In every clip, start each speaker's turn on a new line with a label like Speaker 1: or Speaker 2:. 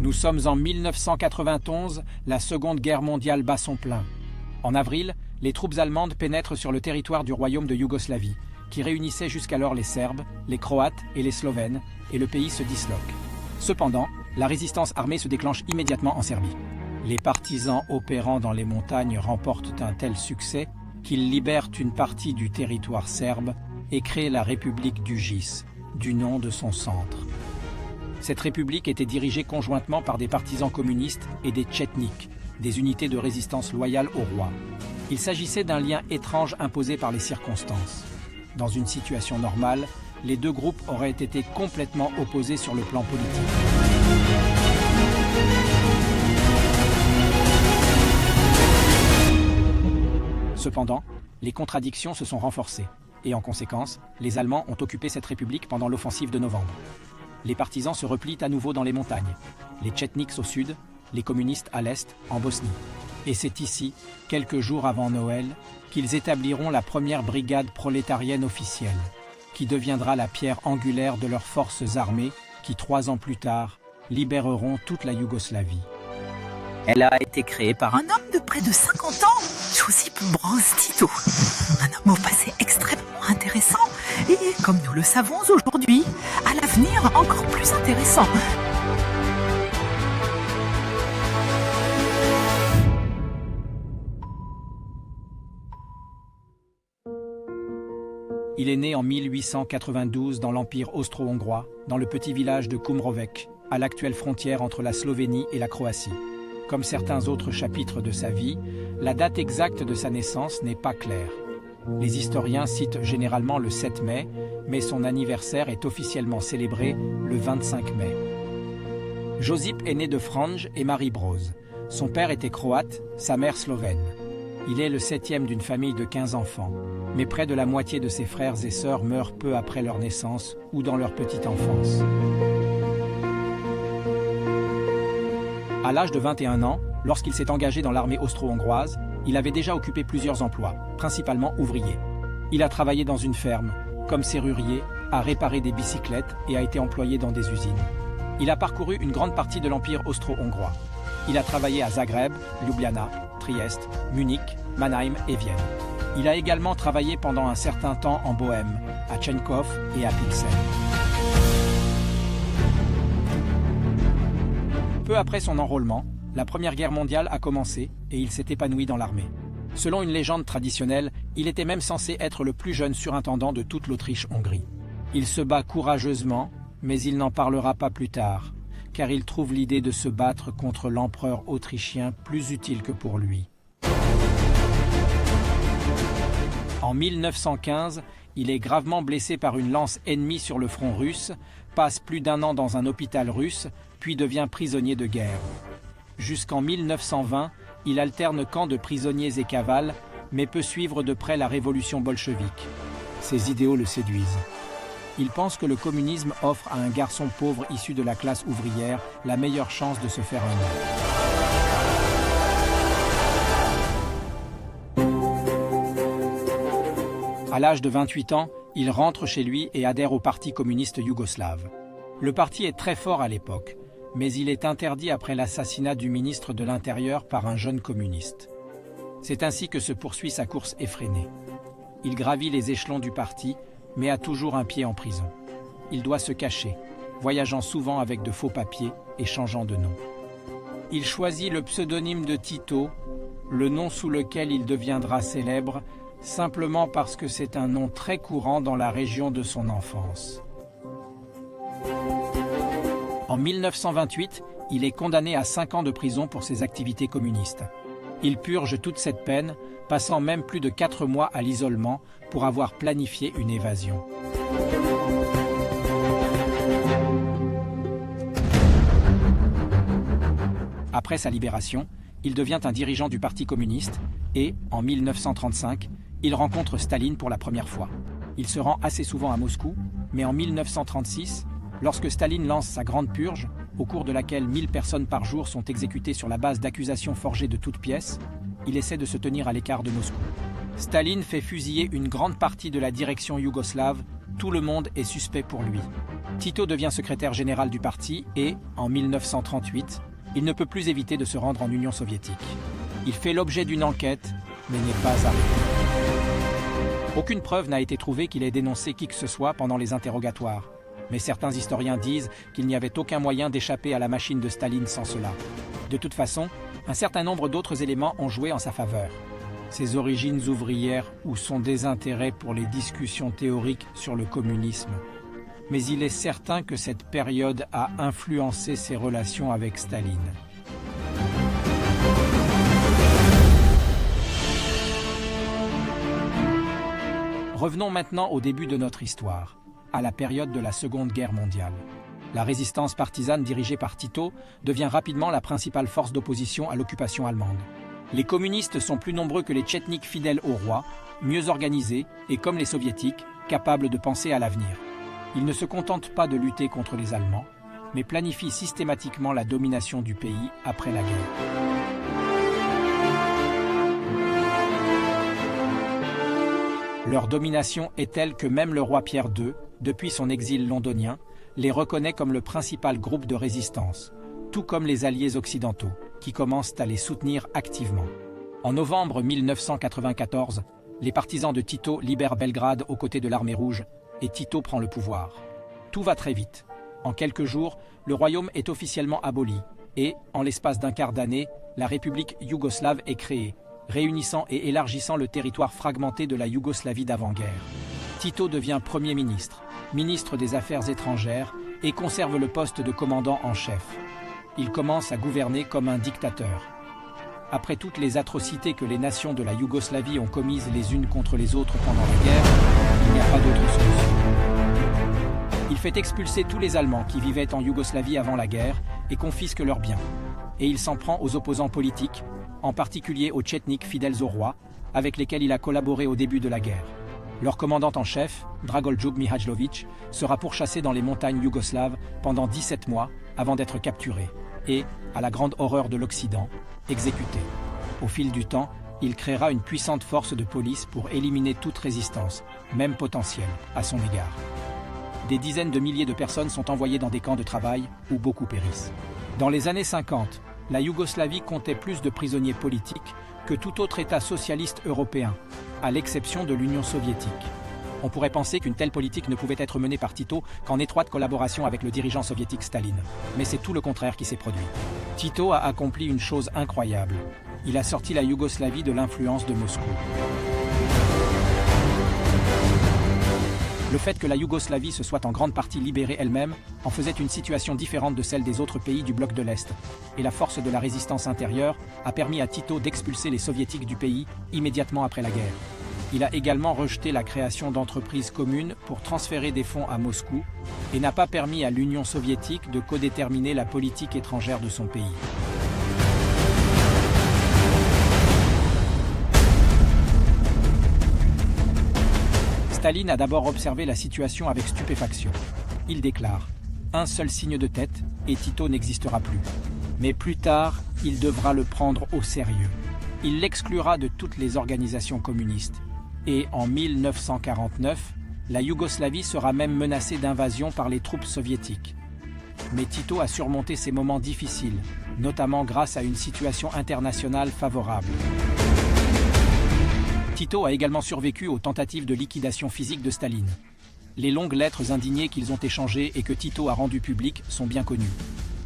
Speaker 1: Nous sommes en 1991, la Seconde Guerre mondiale bat son plein. En avril, les troupes allemandes pénètrent sur le territoire du royaume de Yougoslavie, qui réunissait jusqu'alors les Serbes, les Croates et les Slovènes, et le pays se disloque. Cependant, la résistance armée se déclenche immédiatement en Serbie. Les partisans opérant dans les montagnes remportent un tel succès qu'ils libèrent une partie du territoire serbe et créent la République d'Užice, du nom de son centre. Cette république était dirigée conjointement par des partisans communistes et des tchétniks, des unités de résistance loyales au roi. Il s'agissait d'un lien étrange imposé par les circonstances. Dans une situation normale, les deux groupes auraient été complètement opposés sur le plan politique. Cependant, les contradictions se sont renforcées, et en conséquence, les Allemands ont occupé cette république pendant l'offensive de novembre. Les partisans se replient à nouveau dans les montagnes, les tchétniks au sud, les communistes à l'est, en Bosnie. Et c'est ici, quelques jours avant Noël, qu'ils établiront la première brigade prolétarienne officielle, qui deviendra la pierre angulaire de leurs forces armées qui, 3 ans plus tard, libéreront toute la Yougoslavie.
Speaker 2: Elle a été créée par un homme de près de 50 ans, Josip Broz Tito. Un homme au passé extrêmement intéressant et, comme nous le savons aujourd'hui, à l'avenir encore plus intéressant.
Speaker 1: Il est né en 1892 dans l'Empire austro-hongrois, dans le petit village de Kumrovec, à l'actuelle frontière entre la Slovénie et la Croatie. Comme certains autres chapitres de sa vie, la date exacte de sa naissance n'est pas claire. Les historiens citent généralement le 7 mai, mais son anniversaire est officiellement célébré le 25 mai. Josip est né de Franj et Marie Broz. Son père était croate, sa mère slovène. Il est le 7e d'une famille de 15 enfants, mais près de la moitié de ses frères et sœurs meurent peu après leur naissance ou dans leur petite enfance. À l'âge de 21 ans, lorsqu'il s'est engagé dans l'armée austro-hongroise, il avait déjà occupé plusieurs emplois, principalement ouvrier. Il a travaillé dans une ferme, comme serrurier, a réparé des bicyclettes et a été employé dans des usines. Il a parcouru une grande partie de l'Empire austro-hongrois. Il a travaillé à Zagreb, Ljubljana, Trieste, Munich, Mannheim et Vienne. Il a également travaillé pendant un certain temps en Bohême, à Tchenkov et à Pilsen. Peu après son enrôlement, la Première Guerre mondiale a commencé et il s'est épanoui dans l'armée. Selon une légende traditionnelle, il était même censé être le plus jeune surintendant de toute l'Autriche-Hongrie. Il se bat courageusement, mais il n'en parlera pas plus tard, car il trouve l'idée de se battre contre l'empereur autrichien plus utile que pour lui. En 1915, il est gravement blessé par une lance ennemie sur le front russe, passe plus d'1 an dans un hôpital russe, puis devient prisonnier de guerre. Jusqu'en 1920, il alterne camp de prisonniers et cavales, mais peut suivre de près la révolution bolchevique. Ses idéaux le séduisent. Il pense que le communisme offre à un garçon pauvre issu de la classe ouvrière la meilleure chance de se faire un nom. À l'âge de 28 ans, il rentre chez lui et adhère au Parti communiste yougoslave. Le parti est très fort à l'époque, mais il est interdit après l'assassinat du ministre de l'Intérieur par un jeune communiste. C'est ainsi que se poursuit sa course effrénée. Il gravit les échelons du parti, mais a toujours un pied en prison. Il doit se cacher, voyageant souvent avec de faux papiers et changeant de nom. Il choisit le pseudonyme de Tito, le nom sous lequel il deviendra célèbre, simplement parce que c'est un nom très courant dans la région de son enfance. En 1928, il est condamné à 5 ans de prison pour ses activités communistes. Il purge toute cette peine, passant même plus de 4 mois à l'isolement pour avoir planifié une évasion. Après sa libération, il devient un dirigeant du Parti communiste et, en 1935, il rencontre Staline pour la première fois. Il se rend assez souvent à Moscou, mais en 1936, lorsque Staline lance sa grande purge, au cours de laquelle 1000 personnes par jour sont exécutées sur la base d'accusations forgées de toutes pièces, il essaie de se tenir à l'écart de Moscou. Staline fait fusiller une grande partie de la direction yougoslave, tout le monde est suspect pour lui. Tito devient secrétaire général du parti et, en 1938, il ne peut plus éviter de se rendre en Union soviétique. Il fait l'objet d'une enquête, mais n'est pas arrêté. Aucune preuve n'a été trouvée qu'il ait dénoncé qui que ce soit pendant les interrogatoires. Mais certains historiens disent qu'il n'y avait aucun moyen d'échapper à la machine de Staline sans cela. De toute façon, un certain nombre d'autres éléments ont joué en sa faveur. Ses origines ouvrières ou son désintérêt pour les discussions théoriques sur le communisme. Mais il est certain que cette période a influencé ses relations avec Staline. Revenons maintenant au début de notre histoire, à la période de la Seconde Guerre mondiale. La résistance partisane dirigée par Tito devient rapidement la principale force d'opposition à l'occupation allemande. Les communistes sont plus nombreux que les tchétniks fidèles au roi, mieux organisés et, comme les soviétiques, capables de penser à l'avenir. Ils ne se contentent pas de lutter contre les Allemands, mais planifient systématiquement la domination du pays après la guerre. Leur domination est telle que même le roi Pierre II, depuis son exil londonien, les reconnaît comme le principal groupe de résistance, tout comme les alliés occidentaux, qui commencent à les soutenir activement. En novembre 1994, les partisans de Tito libèrent Belgrade aux côtés de l'armée rouge, et Tito prend le pouvoir. Tout va très vite. En quelques jours, le royaume est officiellement aboli, et, en l'espace d'un quart d'année, la République yougoslave est créée, réunissant et élargissant le territoire fragmenté de la Yougoslavie d'avant-guerre. Tito devient Premier ministre, ministre des Affaires étrangères et conserve le poste de commandant en chef. Il commence à gouverner comme un dictateur. Après toutes les atrocités que les nations de la Yougoslavie ont commises les unes contre les autres pendant la guerre, il n'y a pas d'autre solution. Il fait expulser tous les Allemands qui vivaient en Yougoslavie avant la guerre et confisque leurs biens. Et il s'en prend aux opposants politiques, en particulier aux tchétniks fidèles au roi, avec lesquels il a collaboré au début de la guerre. Leur commandant en chef, Dragoljub Mihajlović, sera pourchassé dans les montagnes yougoslaves pendant 17 mois avant d'être capturé et, à la grande horreur de l'Occident, exécuté. Au fil du temps, il créera une puissante force de police pour éliminer toute résistance, même potentielle, à son égard. Des dizaines de milliers de personnes sont envoyées dans des camps de travail où beaucoup périssent. Dans les années 50, la Yougoslavie comptait plus de prisonniers politiques que tout autre État socialiste européen, à l'exception de l'Union soviétique. On pourrait penser qu'une telle politique ne pouvait être menée par Tito qu'en étroite collaboration avec le dirigeant soviétique Staline. Mais c'est tout le contraire qui s'est produit. Tito a accompli une chose incroyable. Il a sorti la Yougoslavie de l'influence de Moscou. Le fait que la Yougoslavie se soit en grande partie libérée elle-même en faisait une situation différente de celle des autres pays du bloc de l'Est, et la force de la résistance intérieure a permis à Tito d'expulser les soviétiques du pays immédiatement après la guerre. Il a également rejeté la création d'entreprises communes pour transférer des fonds à Moscou et n'a pas permis à l'Union soviétique de codéterminer la politique étrangère de son pays. Staline a d'abord observé la situation avec stupéfaction. Il déclare « Un seul signe de tête et Tito n'existera plus. » Mais plus tard, il devra le prendre au sérieux. Il l'exclura de toutes les organisations communistes. Et en 1949, la Yougoslavie sera même menacée d'invasion par les troupes soviétiques. Mais Tito a surmonté ces moments difficiles, notamment grâce à une situation internationale favorable. Tito a également survécu aux tentatives de liquidation physique de Staline. Les longues lettres indignées qu'ils ont échangées et que Tito a rendues publiques sont bien connues.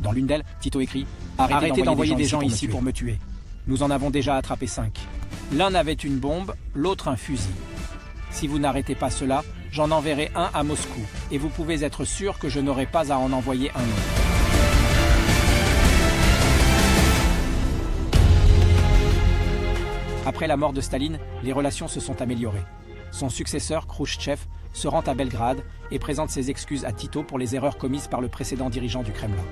Speaker 1: Dans l'une d'elles, Tito écrit « Arrêtez d'envoyer des gens ici pour me tuer. Nous en avons déjà attrapé 5. L'un avait une bombe, l'autre un fusil. Si vous n'arrêtez pas cela, j'en enverrai un à Moscou, et vous pouvez être sûr que je n'aurai pas à en envoyer un autre. » Après la mort de Staline, les relations se sont améliorées. Son successeur, Khrouchtchev, se rend à Belgrade et présente ses excuses à Tito pour les erreurs commises par le précédent dirigeant du Kremlin.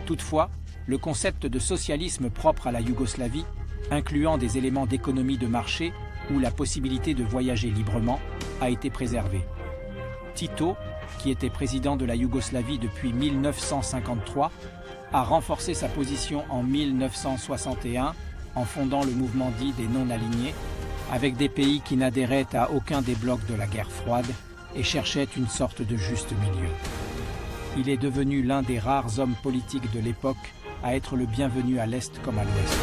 Speaker 1: Toutefois, le concept de socialisme propre à la Yougoslavie, incluant des éléments d'économie de marché ou la possibilité de voyager librement, a été préservé. Tito, qui était président de la Yougoslavie depuis 1953, a renforcé sa position en 1961 en fondant le mouvement dit des non-alignés, avec des pays qui n'adhéraient à aucun des blocs de la guerre froide et cherchaient une sorte de juste milieu. Il est devenu l'un des rares hommes politiques de l'époque à être le bienvenu à l'Est comme à l'Ouest.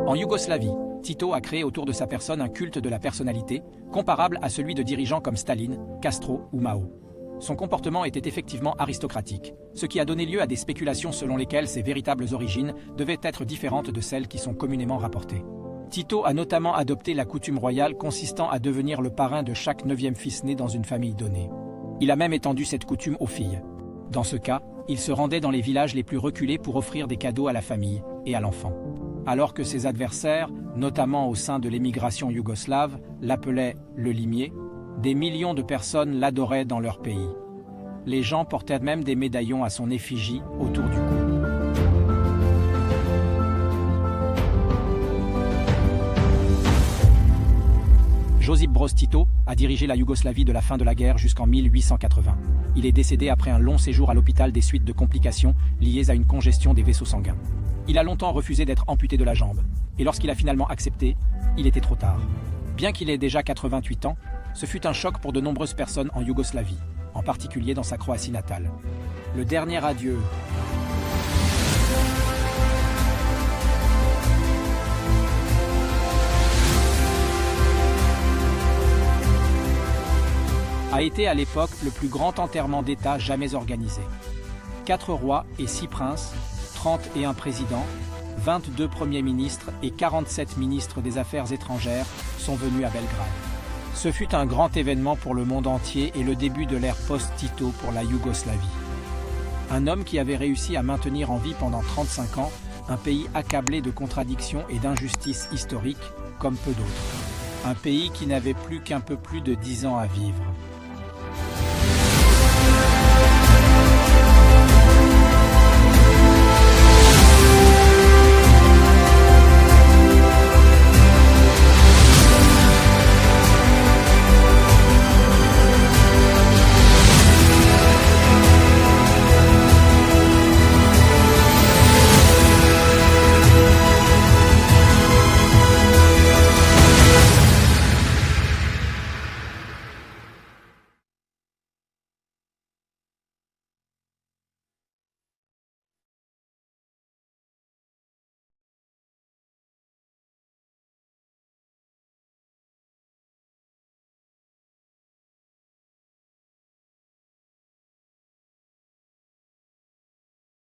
Speaker 1: En Yougoslavie, Tito a créé autour de sa personne un culte de la personnalité, comparable à celui de dirigeants comme Staline, Castro ou Mao. Son comportement était effectivement aristocratique, ce qui a donné lieu à des spéculations selon lesquelles ses véritables origines devaient être différentes de celles qui sont communément rapportées. Tito a notamment adopté la coutume royale consistant à devenir le parrain de chaque 9e fils né dans une famille donnée. Il a même étendu cette coutume aux filles. Dans ce cas, il se rendait dans les villages les plus reculés pour offrir des cadeaux à la famille et à l'enfant. Alors que ses adversaires, notamment au sein de l'émigration yougoslave, l'appelaient le limier, des millions de personnes l'adoraient dans leur pays. Les gens portaient même des médaillons à son effigie autour du cou. Josip Broz Tito a dirigé la Yougoslavie de la fin de la guerre jusqu'en 1880. Il est décédé après un long séjour à l'hôpital des suites de complications liées à une congestion des vaisseaux sanguins. Il a longtemps refusé d'être amputé de la jambe, et lorsqu'il a finalement accepté, il était trop tard. Bien qu'il ait déjà 88 ans, ce fut un choc pour de nombreuses personnes en Yougoslavie, en particulier dans sa Croatie natale. Le dernier adieu a été à l'époque le plus grand enterrement d'État jamais organisé. 4 rois et 6 princes, 31 présidents, 22 premiers ministres et 47 ministres des Affaires étrangères sont venus à Belgrade. Ce fut un grand événement pour le monde entier et le début de l'ère post-Tito pour la Yougoslavie. Un homme qui avait réussi à maintenir en vie pendant 35 ans un pays accablé de contradictions et d'injustices historiques comme peu d'autres. Un pays qui n'avait plus qu'un peu plus de 10 ans à vivre.